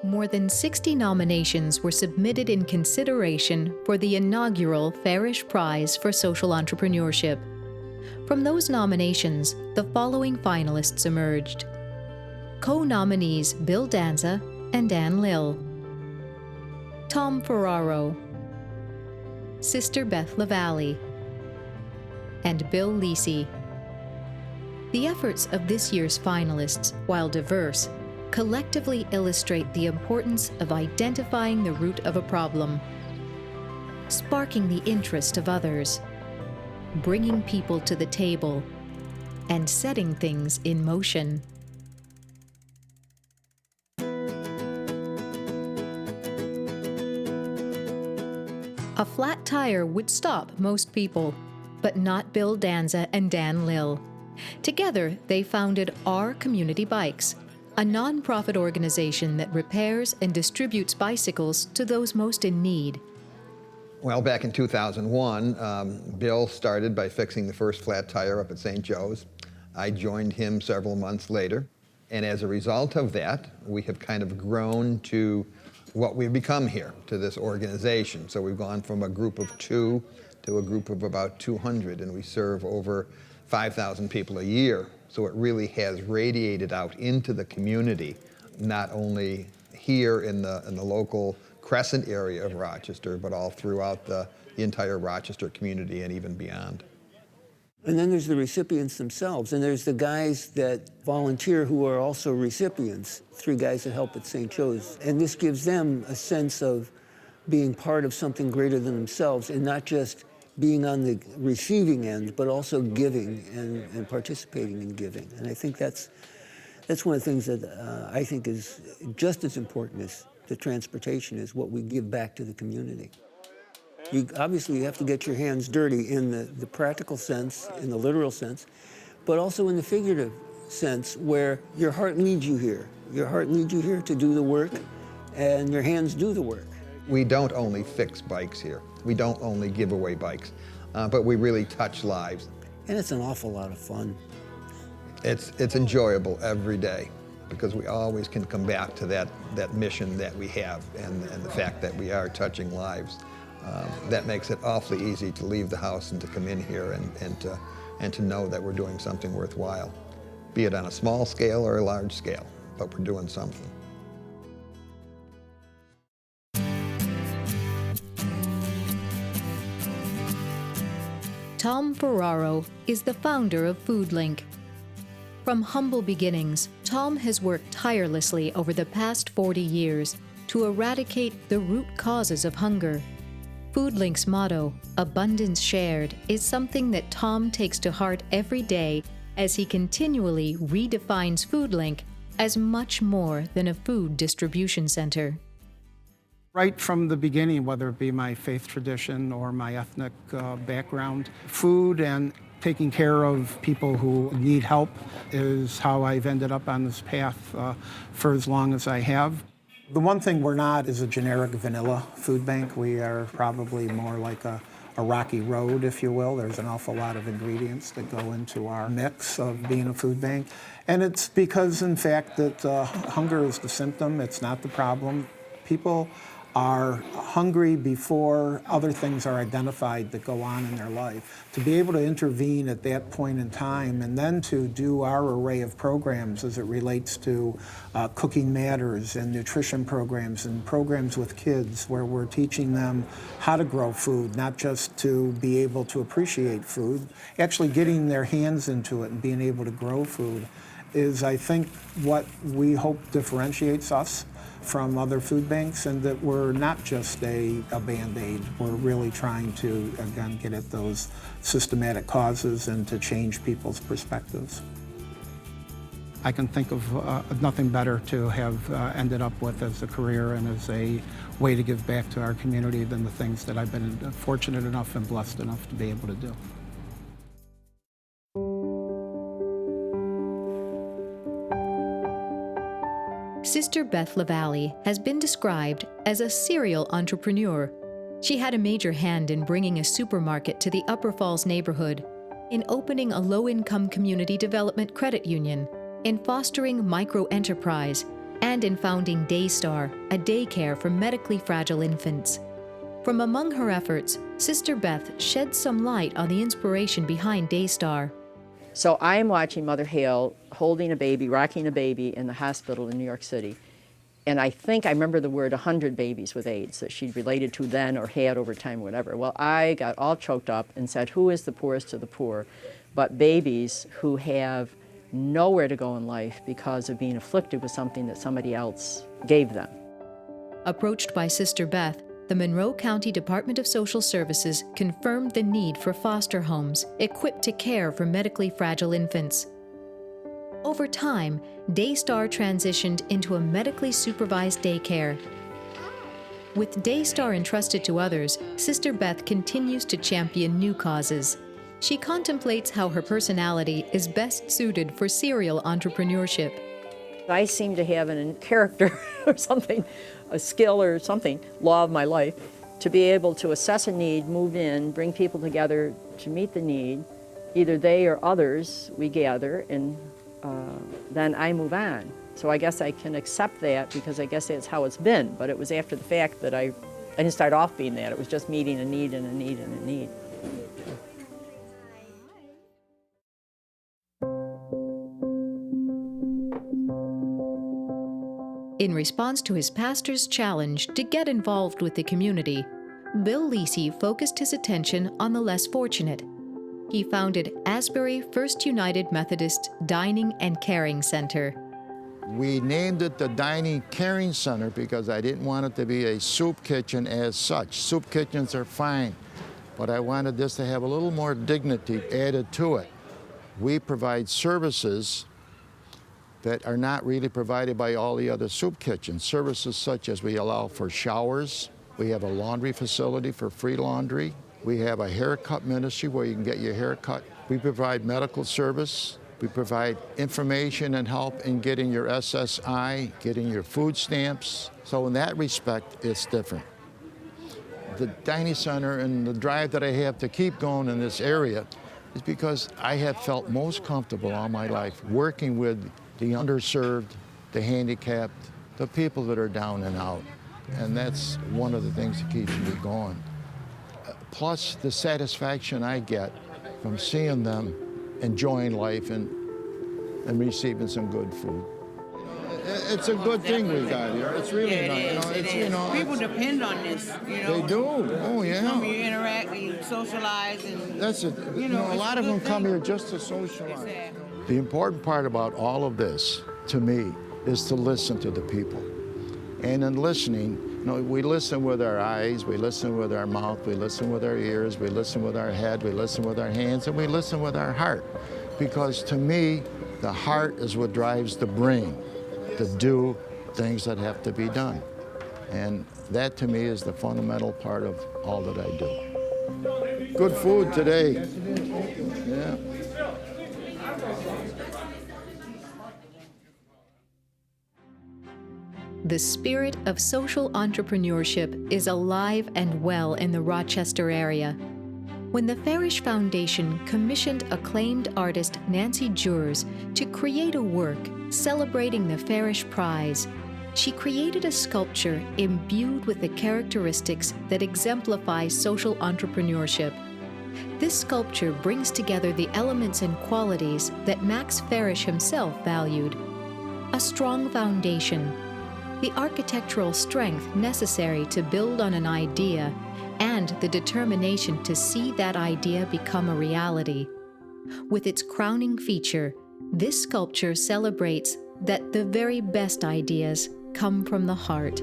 More than 60 nominations were submitted in consideration for the inaugural Farish Prize for Social Entrepreneurship. From those nominations, the following finalists emerged. Co-nominees Bill Danza and Ann Lill. Tom Ferraro, Sister Beth LaValle, and Bill Lisi. The efforts of this year's finalists, while diverse, collectively illustrate the importance of identifying the root of a problem, sparking the interest of others, bringing people to the table, and setting things in motion. A flat tire would stop most people, but not Bill Danza and Dan Lill. Together, they founded Our Community Bikes, a nonprofit organization that repairs and distributes bicycles to those most in need. Well, back in 2001, Bill started by fixing the first flat tire up at St. Joe's. I joined him several months later, and as a result of that, we have kind of grown to what we've become here, to this organization. So we've gone from a group of 2 to a group of about 200, and we serve over 5,000 people a year. So it really has radiated out into the community, not only here in the local Crescent area of Rochester, but all throughout the entire Rochester community and even beyond. And then there's the recipients themselves, and there's the guys that volunteer who are also recipients, 3 guys that help at St. Joe's. And this gives them a sense of being part of something greater than themselves, and not just being on the receiving end, but also giving and participating in giving. And I think that's one of the things that I think is just as important as the transportation, is what we give back to the community. Obviously, you have to get your hands dirty in the practical sense, in the literal sense, but also in the figurative sense, where your heart leads you here. Your heart leads you here to do the work, and your hands do the work. We don't only fix bikes here. We don't only give away bikes, but we really touch lives. And it's an awful lot of fun. It's enjoyable every day, because we always can come back to that mission that we have, and the fact that we are touching lives. That makes it awfully easy to leave the house and to come in here and to know that we're doing something worthwhile, be it on a small scale or a large scale, but we're doing something. Tom Ferraro is the founder of FoodLink. From humble beginnings, Tom has worked tirelessly over the past 40 years to eradicate the root causes of hunger. FoodLink's motto, "Abundance Shared," is something that Tom takes to heart every day as he continually redefines FoodLink as much more than a food distribution center. Right from the beginning, whether it be my faith tradition or my ethnic background, food and taking care of people who need help is how I've ended up on this path for as long as I have. The one thing we're not is a generic vanilla food bank. We are probably more like a rocky road, if you will. There's an awful lot of ingredients that go into our mix of being a food bank. And it's because, in fact, that hunger is the symptom, it's not the problem. People are hungry before other things are identified that go on in their life. To be able to intervene at that point in time, and then to do our array of programs as it relates to Cooking Matters and nutrition programs and programs with kids where we're teaching them how to grow food, not just to be able to appreciate food, actually getting their hands into it and being able to grow food is, I think, what we hope differentiates us from other food banks, and that we're not just a Band-Aid. We're really trying to, again, get at those systematic causes and to change people's perspectives. I can think of nothing better to have ended up with as a career and as a way to give back to our community than the things that I've been fortunate enough and blessed enough to be able to do. Sister Beth LaValle has been described as a serial entrepreneur. She had a major hand in bringing a supermarket to the Upper Falls neighborhood, in opening a low-income community development credit union, in fostering micro-enterprise, and in founding Daystar, a daycare for medically fragile infants. From among her efforts, Sister Beth sheds some light on the inspiration behind Daystar. So I am watching Mother Hale holding a baby, rocking a baby in the hospital in New York City. And I think I remember the word 100 babies with AIDS that she'd related to then or had over time, whatever. Well, I got all choked up and said, who is the poorest of the poor but babies who have nowhere to go in life because of being afflicted with something that somebody else gave them? Approached by Sister Beth, the Monroe County Department of Social Services confirmed the need for foster homes equipped to care for medically fragile infants. Over time, Daystar transitioned into a medically supervised daycare. With Daystar entrusted to others, Sister Beth continues to champion new causes. She contemplates how her personality is best suited for serial entrepreneurship. I seem to have a character or something, a skill or something, law of my life, to be able to assess a need, move in, bring people together to meet the need. Either they or others, we gather, and then I move on. So I guess I can accept that because I guess that's how it's been. But it was after the fact that I didn't start off being that. It was just meeting a need and a need and a need. In response to his pastor's challenge to get involved with the community, Bill Lisi focused his attention on the less fortunate. He founded Asbury First United Methodist Dining and Caring Center. We named it the Dining Caring Center because I didn't want it to be a soup kitchen as such. Soup kitchens are fine, but I wanted this to have a little more dignity added to it. We provide services that are not really provided by all the other soup kitchens. Services such as we allow for showers, we have a laundry facility for free laundry, we have a haircut ministry where you can get your hair cut. We provide medical service. We provide information and help in getting your SSI, getting your food stamps. So in that respect, it's different. The dining center and the drive that I have to keep going in this area is because I have felt most comfortable all my life working with the underserved, the handicapped, the people that are down and out. And that's one of the things that keeps me going. Plus the satisfaction I get from seeing them enjoying life and receiving some good food. It's a good thing we got here. It's really nice. People depend on this. They do. Oh yeah. You interact, you socialize, and that's it. A lot of them come here just to socialize. Exactly. The important part about all of this, to me, is to listen to the people. And in listening, we listen with our eyes, we listen with our mouth, we listen with our ears, we listen with our head, we listen with our hands, and we listen with our heart. Because to me, the heart is what drives the brain to do things that have to be done. And that to me is the fundamental part of all that I do. Good food today. Yeah. The spirit of social entrepreneurship is alive and well in the Rochester area. When the Farish Foundation commissioned acclaimed artist Nancy Jurs to create a work celebrating the Farish Prize, she created a sculpture imbued with the characteristics that exemplify social entrepreneurship. This sculpture brings together the elements and qualities that Max Farish himself valued. A strong foundation, the architectural strength necessary to build on an idea, and the determination to see that idea become a reality. With its crowning feature, this sculpture celebrates that the very best ideas come from the heart.